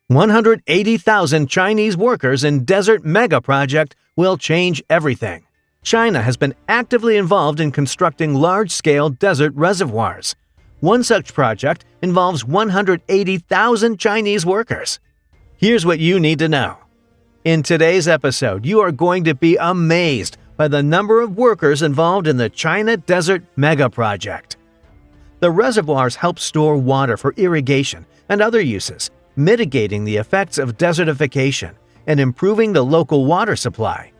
180,000 Chinese workers in desert mega project will change everything. China has been actively involved in constructing large-scale desert reservoirs. One such project involves 180,000 Chinese workers. Here's what you need to know. In today's episode, you are going to be amazed by the number of workers involved in the China Desert Mega Project. The reservoirs help store water for irrigation and other uses, mitigating the effects of desertification and improving the local water supply.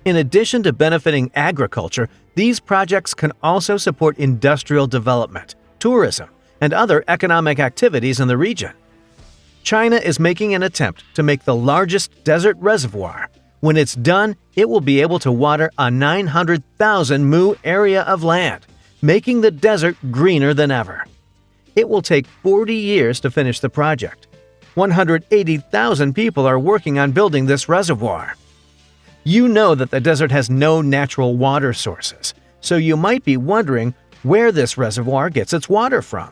In addition to benefiting agriculture, these projects can also support industrial development, tourism, and other economic activities in the region. China is making an attempt to make the largest desert reservoir. When it's done, it will be able to water a 900,000 mu area of land, making the desert greener than ever. It will take 40 years to finish the project. 180,000 people are working on building this reservoir. You know that the desert has no natural water sources, so you might be wondering where this reservoir gets its water from.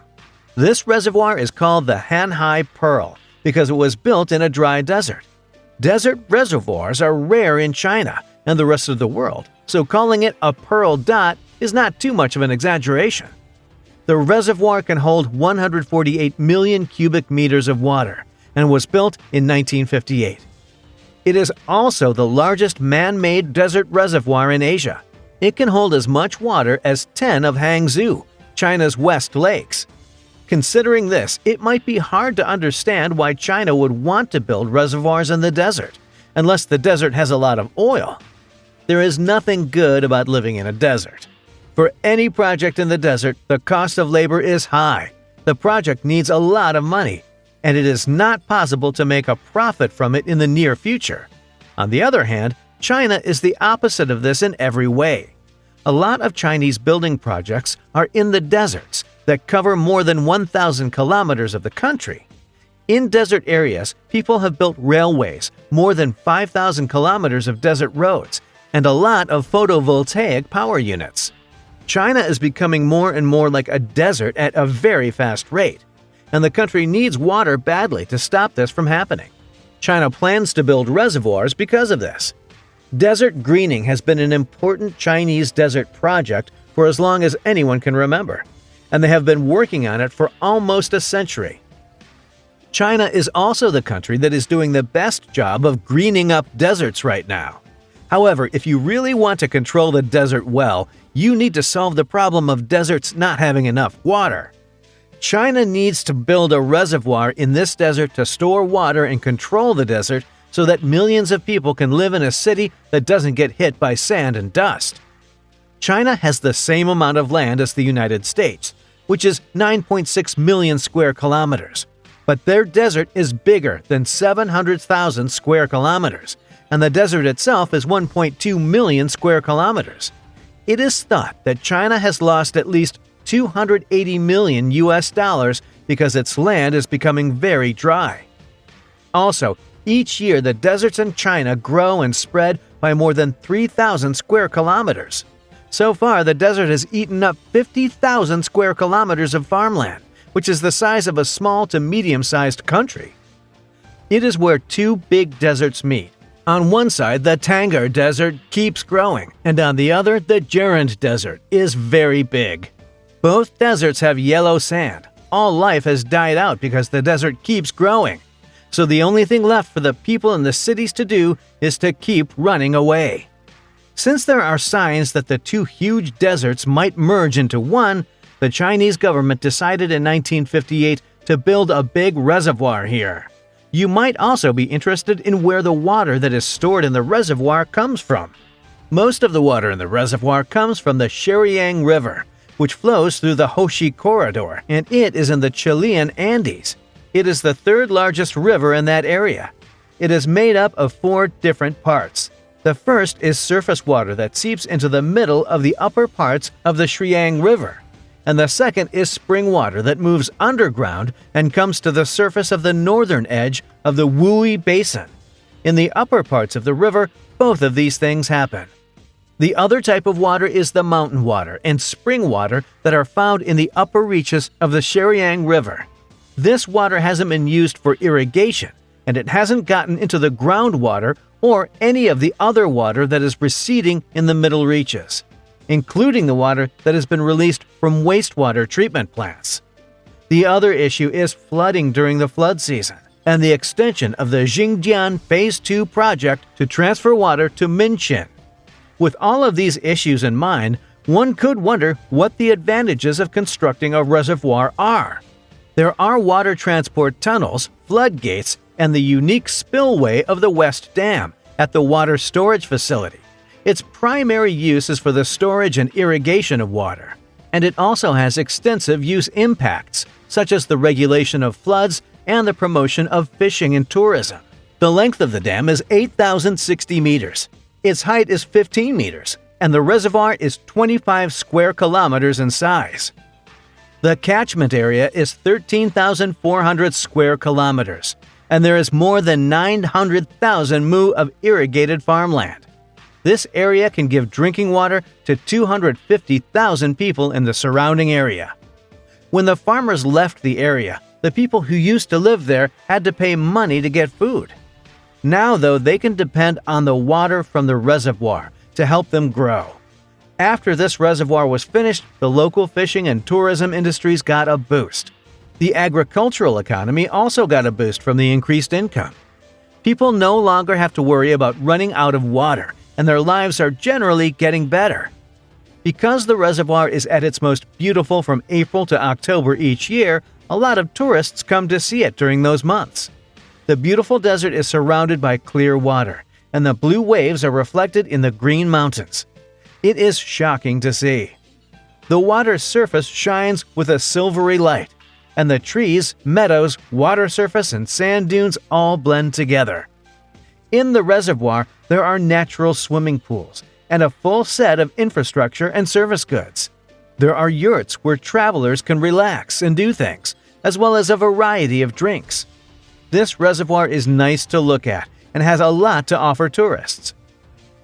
This reservoir is called the Hanhai Pearl because it was built in a dry desert. Desert reservoirs are rare in China and the rest of the world, so calling it a pearl dot is not too much of an exaggeration. The reservoir can hold 148 million cubic meters of water and was built in 1958. It is also the largest man-made desert reservoir in Asia. It can hold as much water as 10 of Hangzhou, China's West Lakes. Considering this, it might be hard to understand why China would want to build reservoirs in the desert, unless the desert has a lot of oil. There is nothing good about living in a desert. For any project in the desert, the cost of labor is high. The project needs a lot of money, and it is not possible to make a profit from it in the near future. On the other hand, China is the opposite of this in every way. A lot of Chinese building projects are in the deserts that cover more than 1,000 kilometers of the country. In desert areas, people have built railways, more than 5,000 kilometers of desert roads, and a lot of photovoltaic power units. China is becoming more and more like a desert at a very fast rate, and the country needs water badly to stop this from happening. China plans to build reservoirs because of this. Desert greening has been an important Chinese desert project for as long as anyone can remember, and they have been working on it for almost a century. China is also the country that is doing the best job of greening up deserts right now. However, if you really want to control the desert well, you need to solve the problem of deserts not having enough water. China needs to build a reservoir in this desert to store water and control the desert so that millions of people can live in a city that doesn't get hit by sand and dust. China has the same amount of land as the United States, which is 9.6 million square kilometers. But their desert is bigger than 700,000 square kilometers, and the desert itself is 1.2 million square kilometers. It is thought that China has lost at least $280 million because its land is becoming very dry. Also, each year the deserts in China grow and spread by more than 3,000 square kilometers. So far, the desert has eaten up 50,000 square kilometers of farmland, which is the size of a small to medium-sized country. It is where two big deserts meet. On one side, the Tangar Desert keeps growing, and on the other, the Gerund Desert is very big. Both deserts have yellow sand. All life has died out because the desert keeps growing. So the only thing left for the people in the cities to do is to keep running away. Since there are signs that the two huge deserts might merge into one, the Chinese government decided in 1958 to build a big reservoir here. You might also be interested in where the water that is stored in the reservoir comes from. Most of the water in the reservoir comes from the Xinjiang River, which flows through the Hoshi Corridor, and it is in the Chilean Andes. It is the third largest river in that area. It is made up of 4 different parts. The first is surface water that seeps into the middle of the upper parts of the Xinjiang River, and the second is spring water that moves underground and comes to the surface of the northern edge of the Wui Basin. In the upper parts of the river, both of these things happen. The other type of water is the mountain water and spring water that are found in the upper reaches of the Xinjiang River. This water hasn't been used for irrigation, and it hasn't gotten into the groundwater or any of the other water that is receding in the middle reaches, including the water that has been released from wastewater treatment plants. The other issue is flooding during the flood season and the extension of the Xinjiang Phase 2 project to transfer water to Minqin. With all of these issues in mind, one could wonder what the advantages of constructing a reservoir are. There are water transport tunnels, floodgates, and the unique spillway of the West Dam at the water storage facility. Its primary use is for the storage and irrigation of water, and it also has extensive use impacts, such as the regulation of floods and the promotion of fishing and tourism. The length of the dam is 8,060 meters. Its height is 15 meters, and the reservoir is 25 square kilometers in size. The catchment area is 13,400 square kilometers, and there is more than 900,000 mu of irrigated farmland. This area can give drinking water to 250,000 people in the surrounding area. When the farmers left the area, the people who used to live there had to pay money to get food. Now, though, they can depend on the water from the reservoir to help them grow. After this reservoir was finished, the local fishing and tourism industries got a boost. The agricultural economy also got a boost from the increased income. People no longer have to worry about running out of water, and their lives are generally getting better. Because the reservoir is at its most beautiful from April to October each year, a lot of tourists come to see it during those months. The beautiful desert is surrounded by clear water, and the blue waves are reflected in the green mountains. It is shocking to see. The water's surface shines with a silvery light, and the trees, meadows, water surface, and sand dunes all blend together. In the reservoir, there are natural swimming pools and a full set of infrastructure and service goods. There are yurts where travelers can relax and do things, as well as a variety of drinks. This reservoir is nice to look at and has a lot to offer tourists.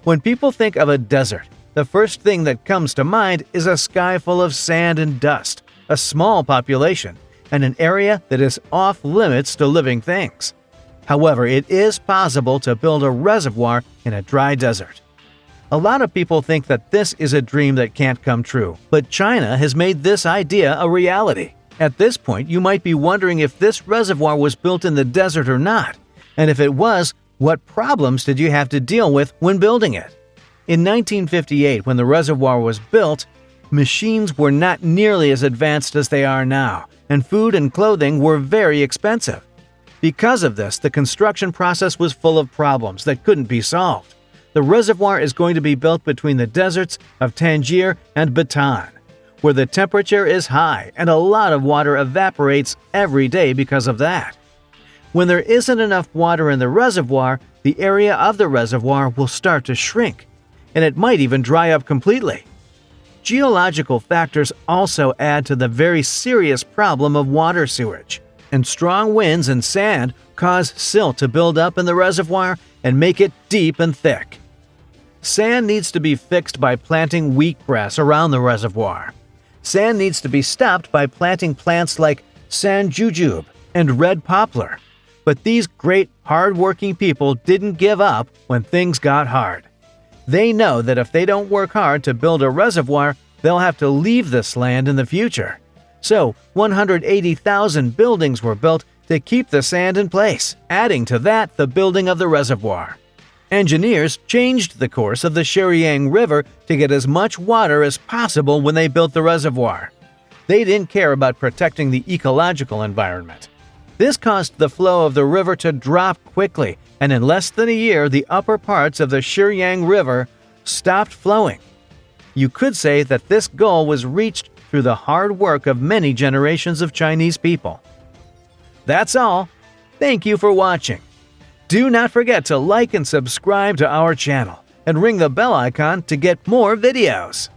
When people think of a desert, the first thing that comes to mind is a sky full of sand and dust, a small population, and an area that is off limits to living things. However, it is possible to build a reservoir in a dry desert. A lot of people think that this is a dream that can't come true, but China has made this idea a reality. At this point, you might be wondering if this reservoir was built in the desert or not, and if it was, what problems did you have to deal with when building it? In 1958, when the reservoir was built, machines were not nearly as advanced as they are now, and food and clothing were very expensive. Because of this, the construction process was full of problems that couldn't be solved. The reservoir is going to be built between the deserts of Tangier and Bataan, where the temperature is high and a lot of water evaporates every day because of that. When there isn't enough water in the reservoir, the area of the reservoir will start to shrink, and it might even dry up completely. Geological factors also add to the very serious problem of water sewage, and strong winds and sand cause silt to build up in the reservoir and make it deep and thick. Sand needs to be fixed by planting wheatgrass around the reservoir. Sand needs to be stopped by planting plants like sand jujube and red poplar. But these great, hard-working people didn't give up when things got hard. They know that if they don't work hard to build a reservoir, they'll have to leave this land in the future. So, 180,000 buildings were built to keep the sand in place, adding to that the building of the reservoir. Engineers changed the course of the Keqiang River to get as much water as possible when they built the reservoir. They didn't care about protecting the ecological environment. This caused the flow of the river to drop quickly, and in less than a year, the upper parts of the Keqiang River stopped flowing. You could say that this goal was reached through the hard work of many generations of Chinese people. That's all. Thank you for watching. Do not forget to like and subscribe to our channel, and ring the bell icon to get more videos.